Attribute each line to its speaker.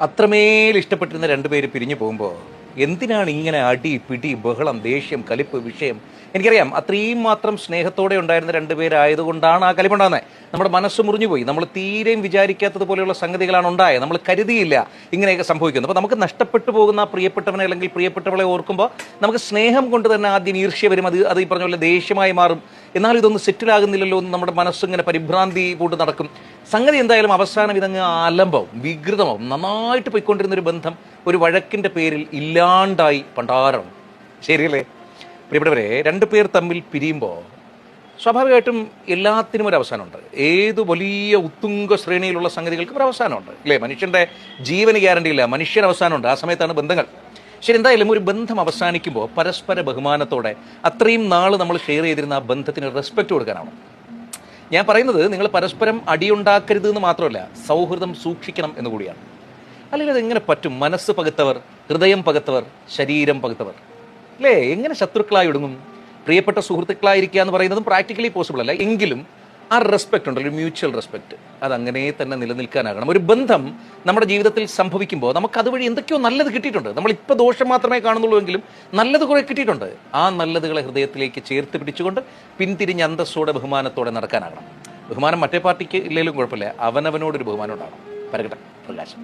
Speaker 1: അത്രമേൽ ഇഷ്ടപ്പെട്ടിരുന്ന രണ്ടുപേര് പിരിഞ്ഞു പോകുമ്പോൾ എന്തിനാണ് ഇങ്ങനെ അടി പിടി ബഹളം ദേഷ്യം കലിപ്പ് വിഷയം? എനിക്കറിയാം, അത്രയും മാത്രം സ്നേഹത്തോടെ ഉണ്ടായിരുന്ന രണ്ടുപേരായതുകൊണ്ടാണ് ആ കലിപ്പുണ്ടാകുന്നത്. നമ്മുടെ മനസ്സ് മുറിഞ്ഞുപോയി. നമ്മൾ തീരെയും വിചാരിക്കാത്തതുപോലെയുള്ള സംഗതികളാണ് ഉണ്ടായത്. നമ്മൾ കരുതിയില്ല ഇങ്ങനെയൊക്കെ സംഭവിക്കുന്നത്. അപ്പോൾ നമുക്ക് നഷ്ടപ്പെട്ടു പോകുന്ന പ്രിയപ്പെട്ടവനെ അല്ലെങ്കിൽ പ്രിയപ്പെട്ടവളെ ഓർക്കുമ്പോൾ നമുക്ക് സ്നേഹം കൊണ്ട് തന്നെ ആദ്യം ഈർഷ്യ വരും. അത് ഈ പറഞ്ഞ പോലെ ദേഷ്യമായി മാറും. എന്നാൽ ഇതൊന്നും സെറ്റിലാകുന്നില്ലല്ലോ എന്ന് നമ്മുടെ മനസ്സിങ്ങനെ പരിഭ്രാന്തി പൂണ്ട് നടക്കും. സംഗതി എന്തായാലും അവസാനം ഇതങ്ങ് ആലംബവും വികൃതമാവും. നന്നായിട്ട് പോയിക്കൊണ്ടിരുന്നൊരു ബന്ധം ഒരു വഴക്കിൻ്റെ പേരിൽ ഇല്ലാണ്ടായി പണ്ടാരം. ശരിയല്ലേ പ്രിയപ്പെട്ടവരെ? രണ്ടു പേർ തമ്മിൽ പിരിയുമ്പോൾ സ്വാഭാവികമായിട്ടും എല്ലാത്തിനും ഒരു അവസാനമുണ്ട്. ഏത് വലിയ ഉത്തുംഗ ശ്രേണിയിലുള്ള സംഗതികൾക്കും ഒരു അവസാനമുണ്ട്, അല്ലേ? മനുഷ്യൻ്റെ ജീവന് ഗ്യാരണ്ടിയില്ല, മനുഷ്യന് അവസാനമുണ്ട്. ആ സമയത്താണ് ബന്ധങ്ങൾ. ശരി, എന്തായാലും ഒരു ബന്ധം അവസാനിക്കുമ്പോൾ പരസ്പര ബഹുമാനത്തോടെ അത്രയും നാൾ നമ്മൾ ഷെയർ ചെയ്തിരുന്ന ആ ബന്ധത്തിന് റെസ്പെക്റ്റ് കൊടുക്കാനാണ് ഞാൻ പറയുന്നത്. നിങ്ങൾ പരസ്പരം അടിയുണ്ടാക്കരുത് എന്ന് മാത്രമല്ല, സൗഹൃദം സൂക്ഷിക്കണം എന്ന് കൂടിയാണ്. അല്ലെങ്കിൽ അതെങ്ങനെ പറ്റും? മനസ്സ് പകുത്തവർ, ഹൃദയം പകുത്തവർ, ശരീരം പകുത്തവർ, അല്ലേ? എങ്ങനെ ശത്രുക്കളായി ഒടുങ്ങും? പ്രിയപ്പെട്ട സുഹൃത്തുക്കളായിരിക്കുക എന്ന് പറയുന്നതും പ്രാക്ടിക്കലി പോസിബിൾ അല്ല. എങ്കിലും ആ റെസ്പെക്റ്റ് ഉണ്ടല്ലോ, ഒരു മ്യൂച്വൽ റെസ്പെക്റ്റ്, അതങ്ങനെ തന്നെ നിലനിൽക്കാനാകണം. ഒരു ബന്ധം നമ്മുടെ ജീവിതത്തിൽ സംഭവിക്കുമ്പോൾ നമുക്ക് അതുവഴി എന്തൊക്കെയോ നല്ലത് കിട്ടിയിട്ടുണ്ട്. നമ്മളിപ്പോൾ ദോഷം മാത്രമേ കാണുന്നുള്ളൂ എങ്കിലും നല്ലത് കുറേ കിട്ടിയിട്ടുണ്ട്. ആ നല്ലതുകളെ ഹൃദയത്തിലേക്ക് ചേർത്ത് പിടിച്ചുകൊണ്ട് പിന്തിരിഞ്ഞ് അന്തസ്സോടെ ബഹുമാനത്തോടെ നടക്കാനാകണം. ബഹുമാനം മറ്റേ പാർട്ടിക്ക് ഇല്ലെങ്കിലും കുഴപ്പമില്ല, അവനവനോടൊരു ബഹുമാനം ഉണ്ടാകണം. പരകട്ടെ പ്രകാശം.